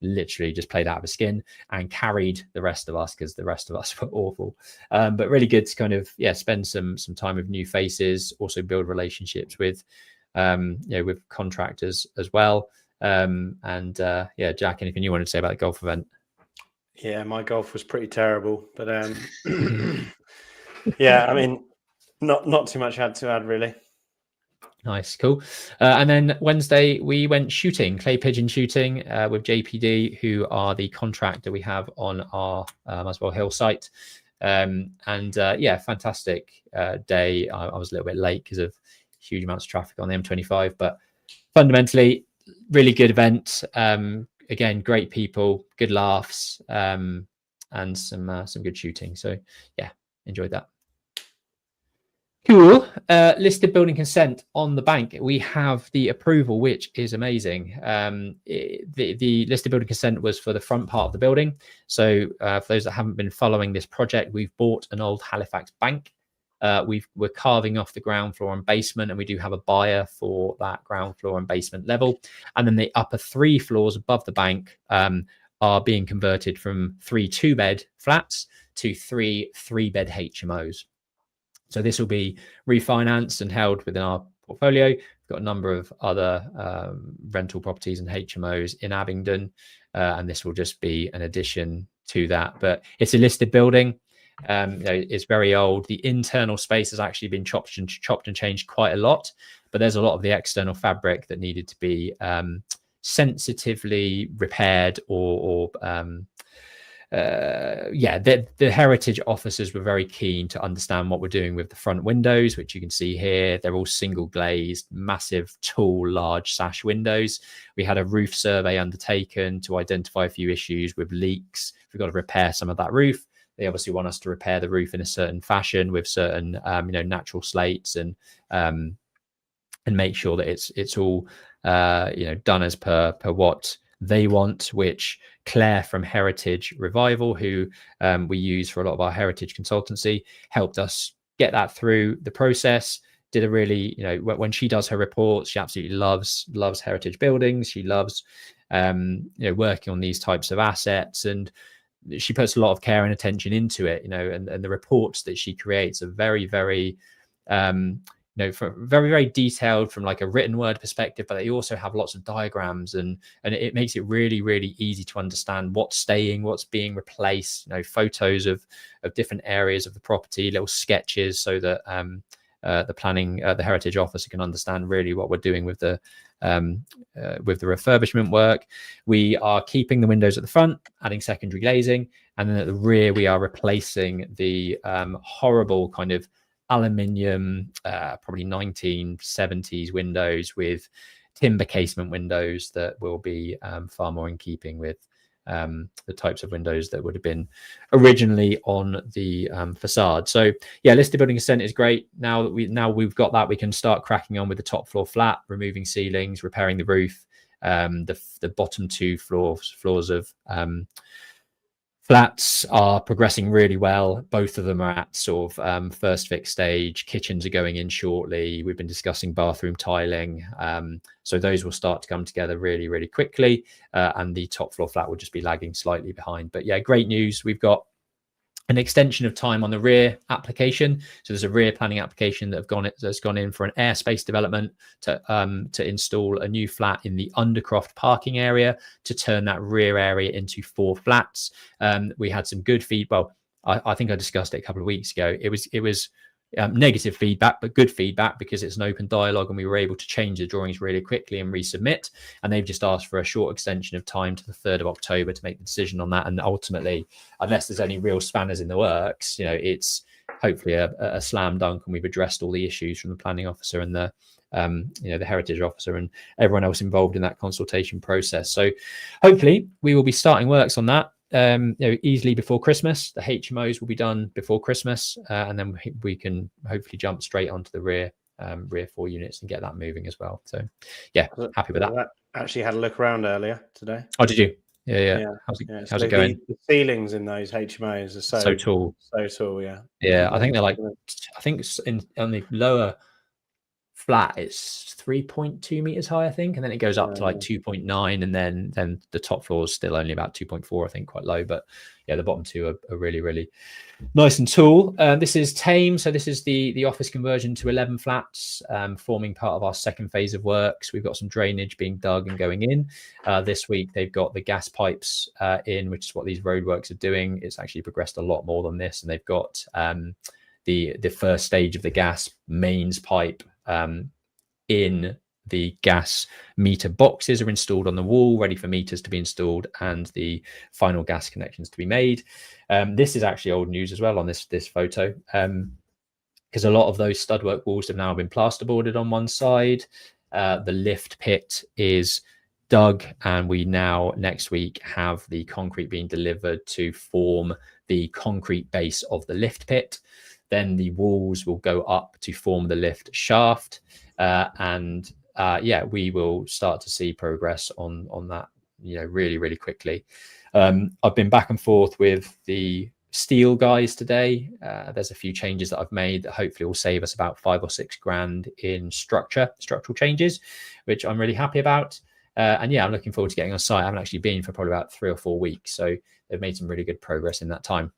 literally just played out of his skin and carried the rest of us, because the rest of us were awful. But really good to kind of spend some time with new faces, also build relationships with with contractors as well. Jack, anything you wanted to say about the golf event? Yeah, my golf was pretty terrible, but yeah, I mean, Not too much to add really. Nice, cool. And then Wednesday we went shooting, clay pigeon shooting with JPD, who are the contractor we have on our Muswell Hill site. Yeah, fantastic day. I was a little bit late because of huge amounts of traffic on the M25, but fundamentally, really good event. Again, great people, good laughs, and some good shooting. So yeah, enjoyed that. Cool. Listed building consent on the bank. We have the approval, which is amazing. The listed building consent was for the front part of the building. So for those that haven't been following this project, we've bought an old Halifax bank. We're carving off the ground floor and basement, and we do have a buyer for that ground floor and basement level. And then the upper 3 floors above the bank are being converted from 3 2-bed flats to 3 3-bed HMOs. So this will be refinanced and held within our portfolio. We've got a number of other rental properties and HMOs in Abingdon, and this will just be an addition to that. But it's a listed building. It's very old. The internal space has actually been chopped and changed quite a lot, but there's a lot of the external fabric that needed to be sensitively repaired the heritage officers were very keen to understand what we're doing with the front windows, which you can see here. They're all single glazed, massive, tall, large sash windows. We had a roof survey undertaken to identify a few issues with leaks. We've got to repair some of that roof. They obviously want us to repair the roof in a certain fashion with certain, natural slates and make sure that it's all, done as per what they want, which Claire from Heritage Revival, who we use for a lot of our heritage consultancy, helped us get that through the process. Did a really, when she does her reports, she absolutely loves heritage buildings. She loves, working on these types of assets, and she puts a lot of care and attention into it, and the reports that she creates are very, very, very, very detailed from like a written word perspective, but they also have lots of diagrams and it makes it really, really easy to understand what's staying, what's being replaced, photos of different areas of the property, little sketches, so that the heritage officer can understand really what we're doing with the refurbishment work. We are keeping the windows at the front, adding secondary glazing, and then at the rear we are replacing the horrible kind of aluminium, probably 1970s windows with timber casement windows that will be far more in keeping with the types of windows that would have been originally on the facade. So yeah, listed building consent is great. Now we've got that, we can start cracking on with the top floor flat, removing ceilings, repairing the roof. The bottom 2 floors of flats are progressing really well. Both of them are at sort of first fix stage. Kitchens are going in shortly. We've been discussing bathroom tiling. So those will start to come together really, really quickly. And the top floor flat will just be lagging slightly behind. But yeah, great news. We've got an extension of time on the rear application. So there's a rear planning application that's gone in for an airspace development to install a new flat in the Undercroft parking area to turn that rear area into 4 flats. We had some good feedback. Well, I think I discussed it a couple of weeks ago. It was negative feedback, but good feedback, because it's an open dialogue and we were able to change the drawings really quickly and resubmit. And they've just asked for a short extension of time to the 3rd of October to make the decision on that. And ultimately, unless there's any real spanners in the works, it's hopefully a slam dunk, and we've addressed all the issues from the planning officer and the heritage officer and everyone else involved in that consultation process. So hopefully we will be starting works on that easily before Christmas. The HMOs will be done before Christmas, and then we can hopefully jump straight onto the rear 4 units and get that moving as well. So yeah, happy with that. I actually had a look around earlier today. Oh, did you? Yeah. How's it going? The ceilings in those HMOs are so tall. So tall, yeah. Yeah, I think they're like, I think on the lower flat it's 3.2 meters high, I think, and then it goes up to like 2.9, and then the top floor is still only about 2.4, I think, quite low. But yeah, the bottom 2 are really, really nice and tall. This is Thame, so this is the office conversion to 11 flats, forming part of our second phase of works. We've got some drainage being dug and going in this week. They've got the gas pipes in, which is what these roadworks are doing. It's actually progressed a lot more than this, and they've got the first stage of the gas mains pipe in the gas meter boxes are installed on the wall, ready for meters to be installed and the final gas connections to be made. This is actually old news as well on this photo, because a lot of those studwork walls have now been plasterboarded on one side. The lift pit is dug, and we now next week have the concrete being delivered to form the concrete base of the lift pit. Then the walls will go up to form the lift shaft, and we will start to see progress on that, really, really quickly. I've been back and forth with the steel guys today. There's a few changes that I've made that hopefully will save us about 5 or 6 grand in structural changes, which I'm really happy about. I'm looking forward to getting on site. I haven't actually been for probably about 3 or 4 weeks, so they've made some really good progress in that time.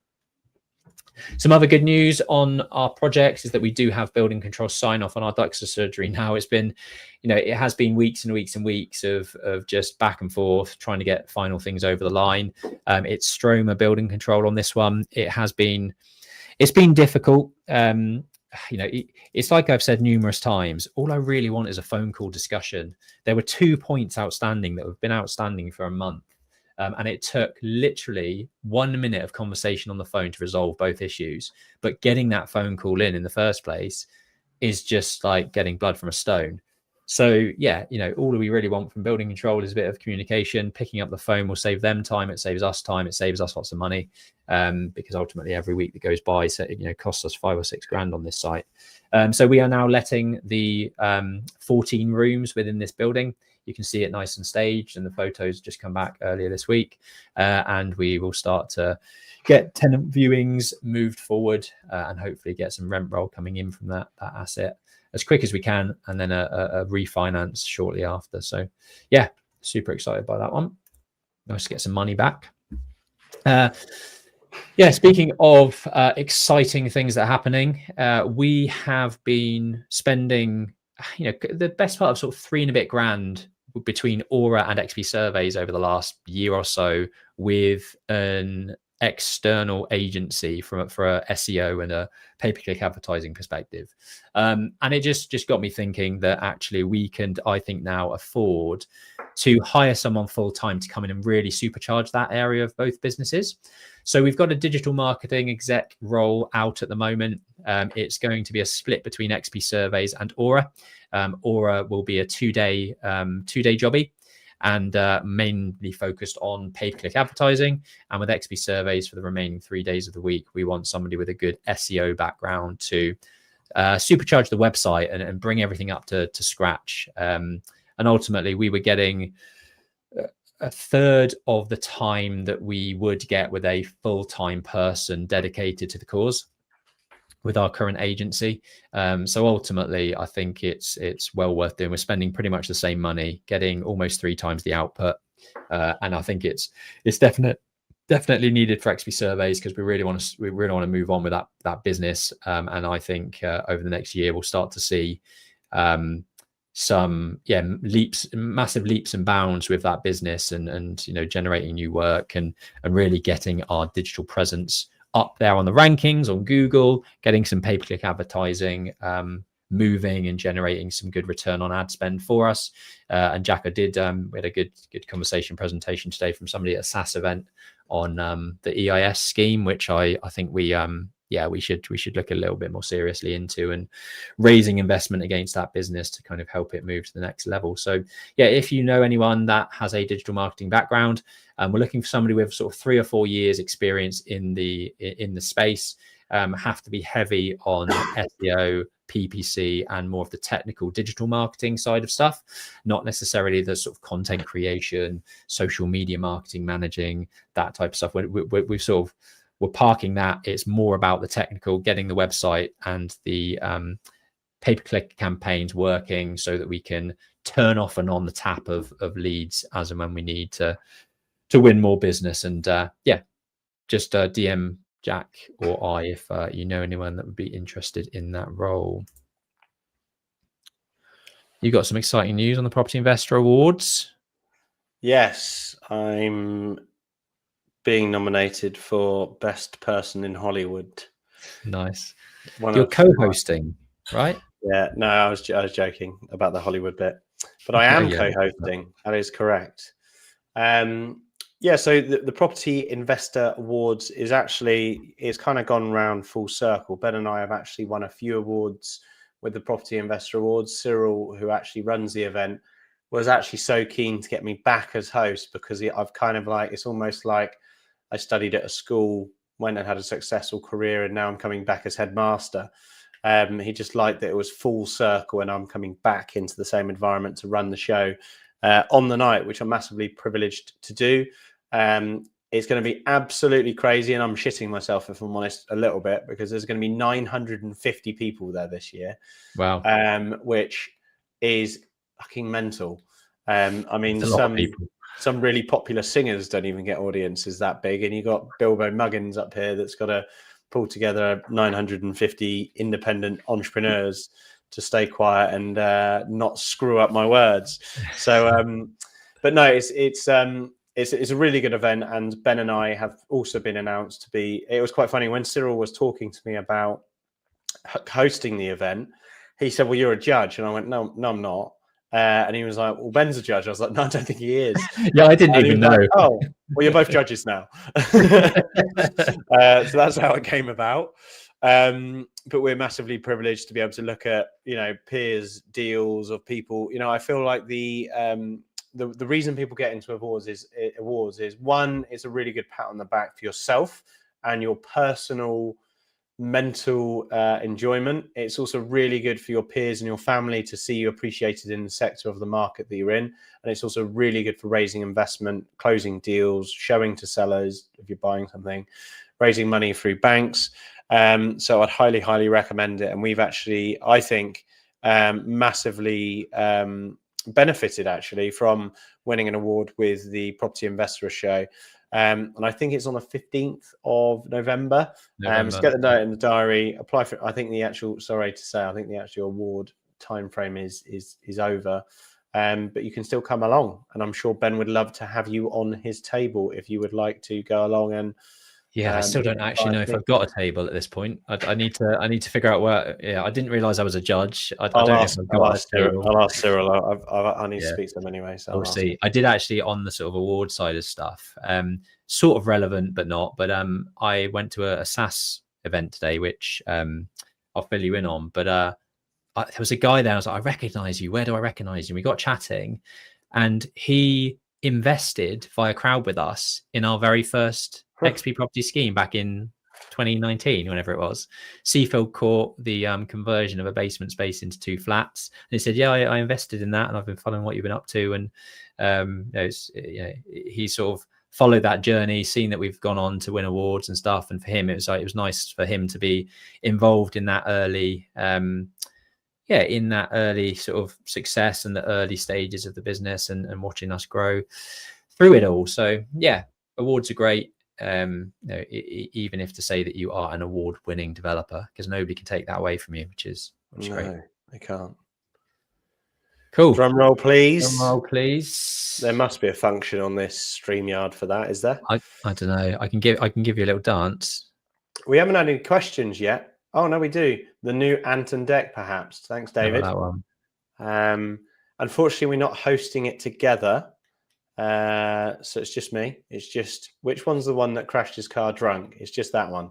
Some other good news on our projects is that we do have building control sign off on our ducts of surgery now. It's been, it has been weeks and weeks and weeks of just back and forth trying to get final things over the line. It's Stroma building control on this one. It's been difficult. It's like I've said numerous times, all I really want is a phone call discussion. There were 2 points outstanding that have been outstanding for a month. And it took literally 1 minute of conversation on the phone to resolve both issues. But getting that phone call in the first place is just like getting blood from a stone. So all we really want from building control is a bit of communication. Picking up the phone will save them time. It saves us time. It saves us lots of money, because ultimately every week that goes by, costs us 5 or 6 grand on this site. So we are now letting the 14 rooms within this building. You can see it nice and staged, and the photos just come back earlier this week. And we will start to get tenant viewings moved forward, and hopefully get some rent roll coming in from that asset as quick as we can, and then a refinance shortly after. So super excited by that one. Nice to get some money back. Speaking of exciting things that are happening, we have been spending the best part of sort of 3 and a bit grand between Aura and XP Surveys over the last year or so with an external agency for a SEO and a pay-per-click advertising perspective. And it just got me thinking that actually we can, I think, now afford to hire someone full-time to come in and really supercharge that area of both businesses. So we've got a digital marketing exec role out at the moment. It's going to be a split between XP Surveys and Aura. Aura will be a two-day jobby, and mainly focused on pay-per-click advertising. And with XP Surveys for the remaining 3 days of the week, we want somebody with a good SEO background to supercharge the website and bring everything up to scratch. And ultimately, we were getting a third of the time that we would get with a full-time person dedicated to the cause with our current agency. So ultimately, I think it's well worth doing. We're spending pretty much the same money, getting almost 3 times the output. And I think it's definitely needed for XP Surveys, because we really want to move on with that business. And I think over the next year, we'll start to see some massive leaps and bounds with that business, and generating new work and really getting our digital presence up there on the rankings on Google, getting some pay-per-click advertising moving and generating some good return on ad spend for us. And Jack, we had a good conversation presentation today from somebody at a SaaS event on the EIS scheme, which I think we should look a little bit more seriously into, and raising investment against that business to kind of help it move to the next level. So if you know anyone that has a digital marketing background, we're looking for somebody with sort of 3 or 4 years experience in the space, have to be heavy on SEO, PPC, and more of the technical digital marketing side of stuff, not necessarily the sort of content creation, social media marketing, managing that type of stuff. We're parking that. It's more about the technical, getting the website and the pay-per-click campaigns working so that we can turn off and on the tap of leads as and when we need to win more business. And just DM Jack or I if you know anyone that would be interested in that role. You got some exciting news on the Property Investor Awards? Yes, I'm being nominated for Best Person in Hollywood. Nice. One You're of co-hosting, right? Yeah, no, I was joking about the Hollywood bit, but I am Yeah. co-hosting. That is correct. Yeah, so the Property Investor Awards is kind of gone round full circle. Ben and I have actually won a few awards with the Property Investor Awards. Cyril, who actually runs the event, was actually so keen to get me back as host because I've kind of like, it's almost like I studied at a school, went and had a successful career, and now I'm coming back as headmaster. He just liked that it was full circle and I'm coming back into the same environment to run the show on the night, which I'm massively privileged to do. It's going to be absolutely crazy, and I'm shitting myself, if I'm honest, a little bit, because there's going to be 950 people there this year. Wow. Which is fucking mental. I mean, It's a lot of people. Some really popular singers don't even get audiences that big, and you got Bilbo Muggins up here that's got to pull together 950 independent entrepreneurs to stay quiet and not screw up my words. So, but no, it's a really good event, and Ben and I have also been announced to be. It was quite funny when Cyril was talking to me about hosting the event. He said, "Well, you're a judge," and I went, "No, I'm not." And he was like, "Well, Ben's a judge." I was like, "No, I don't think he is." Yeah, I didn't even know. Like, oh, well, you're both judges now. So that's how it came about. But we're massively privileged to be able to look at, peers, deals of people. I feel like the reason people get into awards is one, it's a really good pat on the back for yourself and your personal mental enjoyment. It's also really good for your peers and your family to see you appreciated in the sector of the market that you're in, and it's also really good for raising investment, closing deals, showing to sellers if you're buying something, raising money through banks. So I'd highly recommend it, and we've actually, I think, massively benefited actually from winning an award with the Property Investor Show. And I think it's on the 15th of November. So get the note in the diary, apply for it. I think the actual award time frame is over. But you can still come along, and I'm sure Ben would love to have you on his table if you would like to go along. And I still don't actually know if I've got a table at this point. I need to figure out where. Yeah, I didn't realize I was a judge. I don't know if I've got a table. I'll ask Cyril. I need to speak to them anyway. So we'll see. I did actually, on the sort of award side of stuff, sort of relevant but not. But I went to a SaaS event today, which I'll fill you in on. But there was a guy there. I was like, I recognize you. Where do I recognize you? We got chatting, and he invested via crowd with us in our very first XP property scheme back in 2019, whenever it was. Seafield caught the conversion of a basement space into 2 flats, and he said, "Yeah, I invested in that, and I've been following what you've been up to." And he sort of followed that journey, seen that we've gone on to win awards and stuff. And for him, it was nice for him to be involved in that early, in that early sort of success and the early stages of the business, and watching us grow through it all. So yeah, awards are great. Even if to say that you are an award-winning developer, because nobody can take that away from you, which is great. They can't. Cool. Drum roll, please. Drum roll, please. There must be a function on this StreamYard for that, is there? I don't know. I can give you a little dance. We haven't had any questions yet. Oh no, we do. The new Anton deck, perhaps. Thanks, David. That one. Unfortunately, we're not hosting it together. So it's just me. It's just, which one's the one that crashed his car drunk? It's just that one.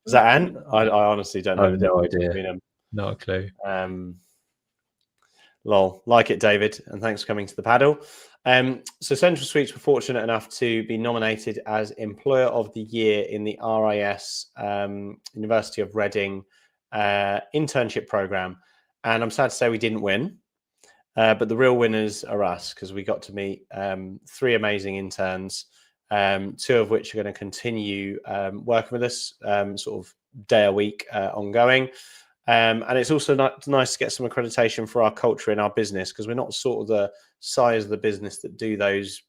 Is that Ant? I honestly don't know. I have no idea. Not a clue. Lol. Like it, David, and thanks for coming to the Padel. So Central Suites were fortunate enough to be nominated as Employer of the Year in the RIS University of Reading internship program, and I'm sad to say we didn't win. But the real winners are us, because we got to meet 3 amazing interns, 2 of which are going to continue working with us sort of day a week ongoing. And it's also nice to get some accreditation for our culture in our business, because we're not sort of the size of the business that do those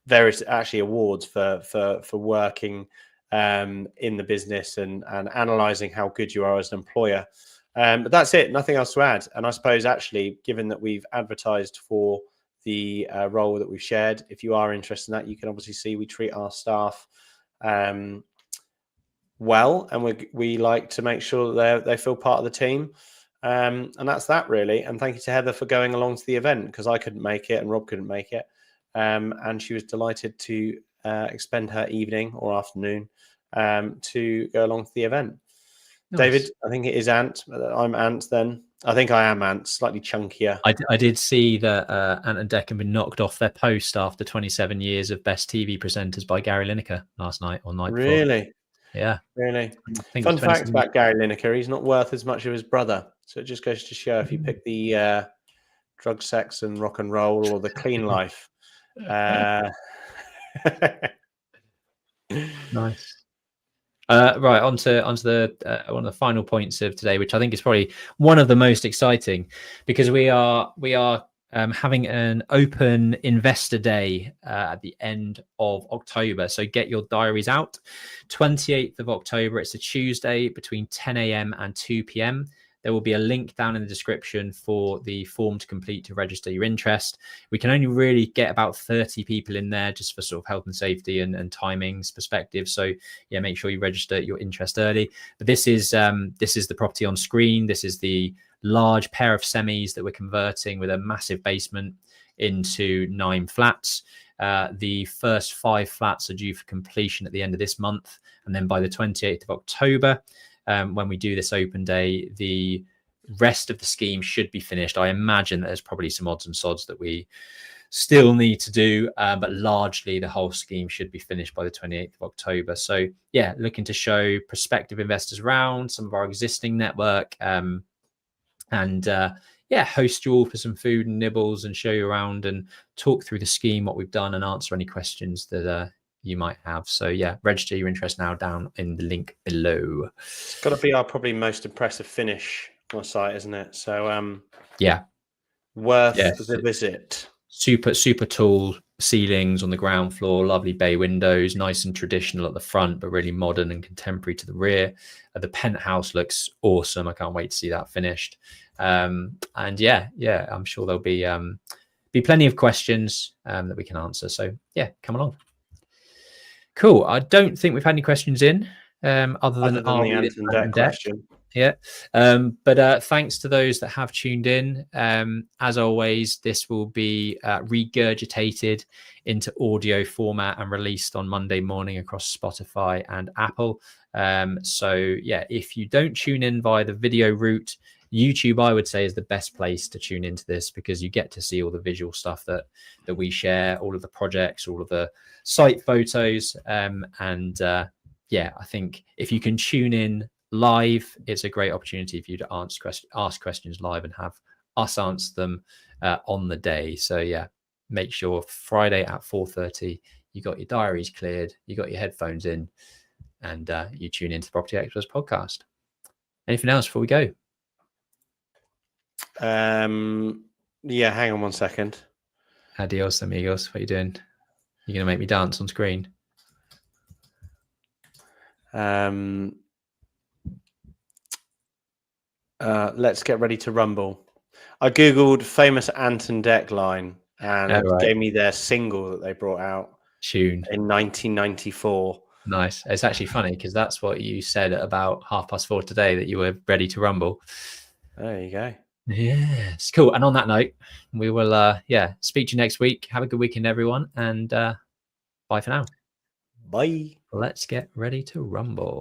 various actually awards for working in the business and analysing how good you are as an employer. But that's it. Nothing else to add. And I suppose actually, given that we've advertised for the role that we've shared, if you are interested in that, you can obviously see we treat our staff well, and we like to make sure that they feel part of the team. And that's that really. And thank you to Heather for going along to the event, because I couldn't make it and Rob couldn't make it. And she was delighted to expend her evening or afternoon to go along to the event. Nice. David, I think it is Ant. I'm Ant then. I think I am Ant, slightly chunkier. I did see that Ant and Dec have been knocked off their post after 27 years of best TV presenters by Gary Lineker last night or night before. Really? Yeah. Really? Fun fact about Gary Lineker, he's not worth as much of his brother. So it just goes to show, if you pick the drug, sex and rock and roll or the clean life. Nice. Right, onto the one of the final points of today, which I think is probably one of the most exciting, because we are having an open investor day at the end of October. So get your diaries out. 28th of October, it's a Tuesday, between 10 a.m. and 2 p.m. There will be a link down in the description for the form to complete to register your interest. We can only really get about 30 people in there, just for sort of health and safety and timings perspective. So yeah, make sure you register your interest early. But this is the property on screen. This is the large pair of semis that we're converting with a massive basement into 9 flats. The first 5 flats are due for completion at the end of this month. And then by the 28th of October, when we do this open day, the rest of the scheme should be finished. I imagine that there's probably some odds and sods that we still need to do, but largely the whole scheme should be finished by the 28th of October. So yeah, looking to show prospective investors around, some of our existing network, and host you all for some food and nibbles and show you around and talk through the scheme, what we've done, and answer any questions that you might have. So yeah, register your interest now down in the link below. It's got to be our probably most impressive finish on the site, isn't it? So yeah, worth the visit. Super tall ceilings on the ground floor, lovely bay windows, nice and traditional at the front, but really modern and contemporary to the rear. The penthouse looks awesome. I can't wait to see that finished. And yeah, I'm sure there'll be plenty of questions that we can answer. So yeah, come along. Cool. I don't think we've had any questions in other than the Ant and Dec question. Yeah. But thanks to those that have tuned in. As always, this will be regurgitated into audio format and released on Monday morning across Spotify and Apple. So yeah, if you don't tune in via the video route, YouTube, I would say, is the best place to tune into this, because you get to see all the visual stuff that we share, all of the projects, all of the site photos. Yeah, I think if you can tune in live, it's a great opportunity for you to ask questions live and have us answer them on the day. So yeah, make sure Friday at 4:30 you got your diaries cleared, you got your headphones in, and you tune into the Property XPerts podcast. Anything else before we go? Yeah, hang on one second. Adios amigos. What are you doing? You're gonna make me dance on screen? Let's get ready to rumble. I googled famous Ant and Dec line, and it gave me their single that they brought out in 1994. Nice. It's actually funny because that's what you said at about 4:30 today, that you were ready to rumble. There you go. Yes, cool. And on that note, we will speak to you next week. Have a good weekend, everyone, and bye for now. Bye. Let's get ready to rumble.